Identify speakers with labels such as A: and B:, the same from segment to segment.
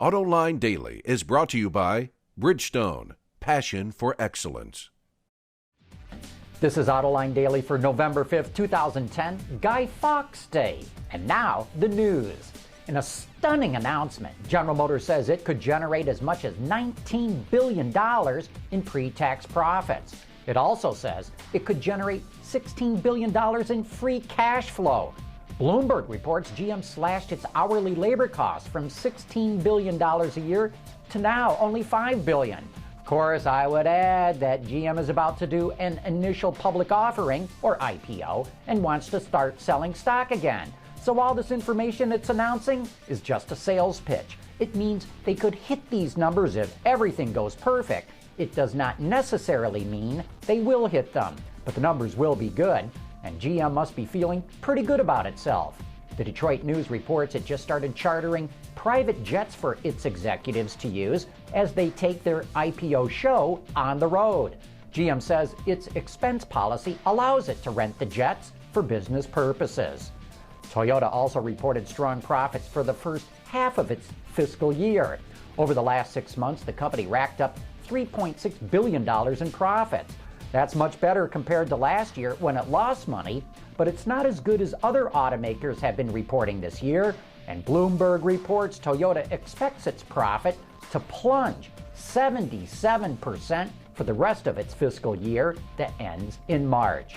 A: Autoline Daily is brought to you by Bridgestone, passion for excellence.
B: This is Autoline Daily for November 5th, 2010, Guy Fawkes Day. And now, the news. In a stunning announcement, General Motors says it could generate as much as $19 billion in pre-tax profits. It also says it could generate $16 billion in free cash flow. Bloomberg reports GM slashed its hourly labor costs from $16 billion a year to now only $5 billion. Of course, I would add that GM is about to do an initial public offering, or IPO, and wants to start selling stock again. So all this information it's announcing is just a sales pitch. It means they could hit these numbers if everything goes perfect. It does not necessarily mean they will hit them, but the numbers will be good, and GM must be feeling pretty good about itself. The Detroit News reports it just started chartering private jets for its executives to use as they take their IPO show on the road. GM says its expense policy allows it to rent the jets for business purposes. Toyota also reported strong profits for the first half of its fiscal year. Over the last 6 months, the company racked up $3.6 billion in profits. That's much better compared to last year when it lost money, but it's not as good as other automakers have been reporting this year, and Bloomberg reports Toyota expects its profit to plunge 77% for the rest of its fiscal year that ends in March.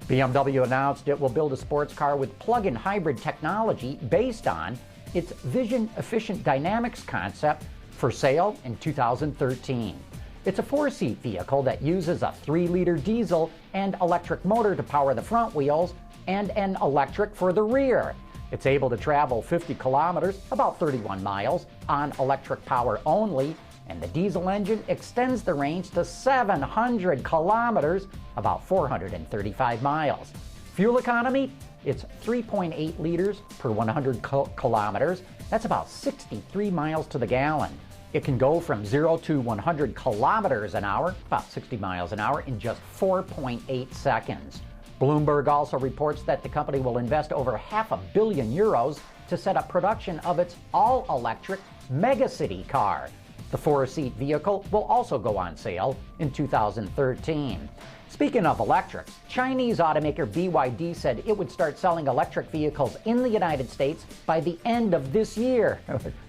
B: BMW announced it will build a sports car with plug-in hybrid technology based on its Vision EfficientDynamics concept for sale in 2013. It's a 4-seat vehicle that uses a 3-liter diesel and electric motor to power the front wheels and an electric for the rear. It's able to travel 50 kilometers, about 31 miles, on electric power only, and the diesel engine extends the range to 700 kilometers, about 435 miles. Fuel economy, it's 3.8 liters per 100 kilometers. That's about 63 miles to the gallon. It can go from 0 to 100 kilometers an hour, about 60 miles an hour, in just 4.8 seconds. Bloomberg also reports that the company will invest over €500 million to set up production of its all-electric megacity car. The 4-seat vehicle will also go on sale in 2013. Speaking of electrics, Chinese automaker BYD said it would start selling electric vehicles in the United States by the end of this year.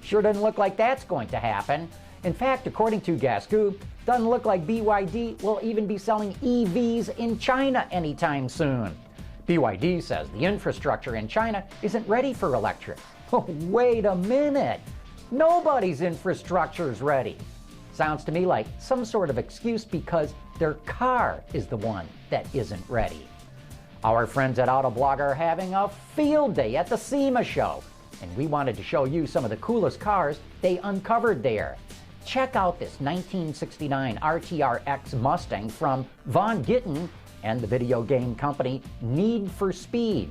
B: Sure doesn't look like that's going to happen. In fact, according to Gasgoo, doesn't look like BYD will even be selling EVs in China anytime soon. BYD says the infrastructure in China isn't ready for electric. Oh, wait a minute. Nobody's infrastructure is ready. Sounds to me like some sort of excuse because their car is the one that isn't ready. Our friends at Autoblog are having a field day at the SEMA show, and we wanted to show you some of the coolest cars they uncovered there. Check out this 1969 RTR-X Mustang from Von Gittin and the video game company Need for Speed.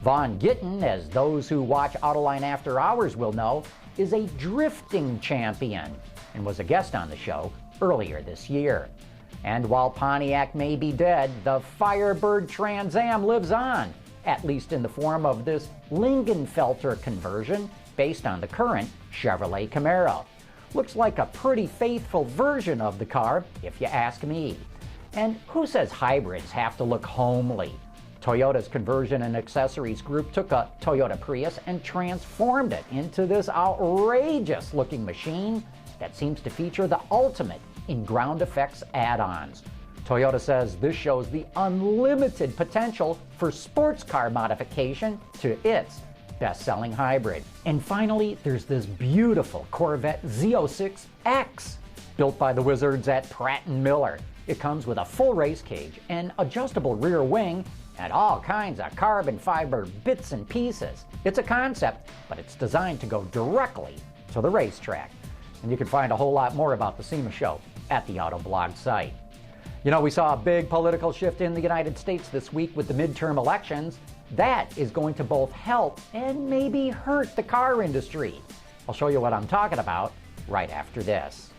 B: Von Gittin, as those who watch Autoline After Hours will know, is a drifting champion and was a guest on the show earlier this year. And while Pontiac may be dead, the Firebird Trans Am lives on, at least in the form of this Lingenfelter conversion based on the current Chevrolet Camaro. Looks like a pretty faithful version of the car, if you ask me. And who says hybrids have to look homely? Toyota's conversion and accessories group took a Toyota Prius and transformed it into this outrageous-looking machine that seems to feature the ultimate in ground effects add-ons. Toyota says this shows the unlimited potential for sports car modification to its best-selling hybrid. And finally, there's this beautiful Corvette Z06X, built by the wizards at Pratt & Miller. It comes with a full race cage, an adjustable rear wing, and all kinds of carbon fiber bits and pieces. It's a concept, but it's designed to go directly to the racetrack. And you can find a whole lot more about the SEMA show at the Autoblog site. You know, we saw a big political shift in the United States this week with the midterm elections. That is going to both help and maybe hurt the car industry. I'll show you what I'm talking about right after this.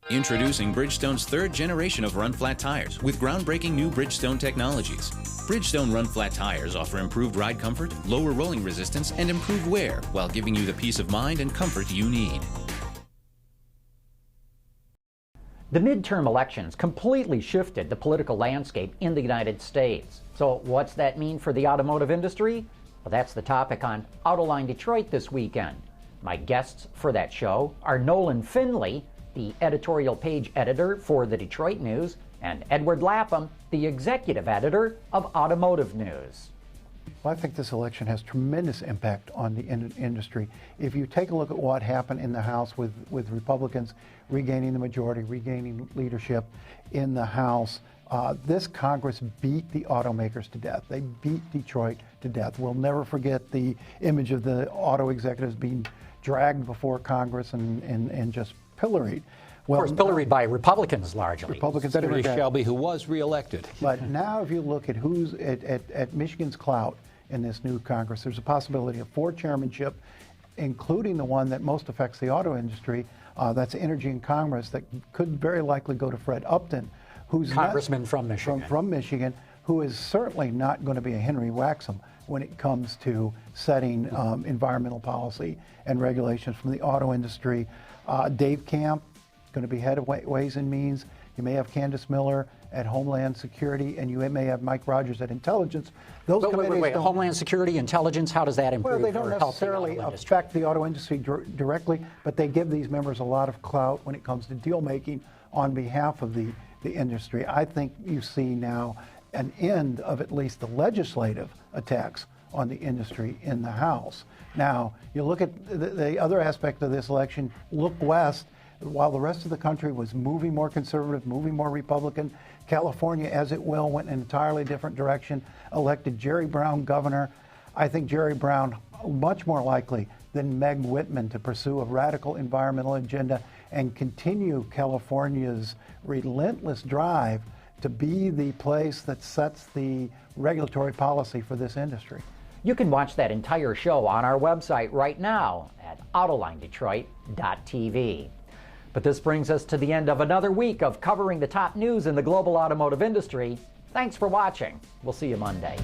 C: Introducing Bridgestone's third generation of run-flat tires with groundbreaking new Bridgestone technologies. Bridgestone run-flat tires offer improved ride comfort, lower rolling resistance, and improved wear while giving you the peace of mind and comfort you need.
B: The midterm elections completely shifted the political landscape in the United States. So what's that mean for the automotive industry? Well, that's the topic on Autoline Detroit this weekend. My guests for that show are Nolan Finley, the editorial page editor for the Detroit News, and Edward Lapham, the executive editor of Automotive News.
D: Well, I think this election has tremendous impact on the industry. If you take a look at what happened in the House with Republicans regaining the majority, regaining leadership in the House, this Congress beat the automakers to death. They beat Detroit to death. We'll never forget the image of the auto executives being dragged before Congress and just pilloried.
B: Well, of course, pilloried by Republicans largely.
E: Senator Shelby, who was reelected.
D: But now if you look at who's at Michigan's clout in this new Congress, there's a possibility of 4 chairmanship, including the one that most affects the auto industry, that's Energy and Commerce, that could very likely go to Fred Upton, who's
B: Congressman from Michigan.
D: From Michigan, who is certainly not going to be a Henry Waxham when it comes to setting environmental policy and regulations from the auto industry. Dave Camp, going to be head of Ways and Means. You may have Candace Miller at Homeland Security, and you may have Mike Rogers at Intelligence. Those
B: wait, Homeland Security, Intelligence, how does that improve?
D: Well, they don't necessarily affect the auto industry directly, but they give these members a lot of clout when it comes to deal making on behalf of the industry. I think you see now an end of at least the legislative attacks on the industry in the House. Now, you look at the other aspect of this election, look west. While the rest of the country was moving more conservative, moving more Republican, California, as it will, went in an entirely different direction, elected Jerry Brown governor. I think Jerry Brown much more likely than Meg Whitman to pursue a radical environmental agenda and continue California's relentless drive to be the place that sets the regulatory policy for this industry.
B: You can watch that entire show on our website right now at autolinedetroit.tv. But this brings us to the end of another week of covering the top news in the global automotive industry. Thanks for watching. We'll see you Monday.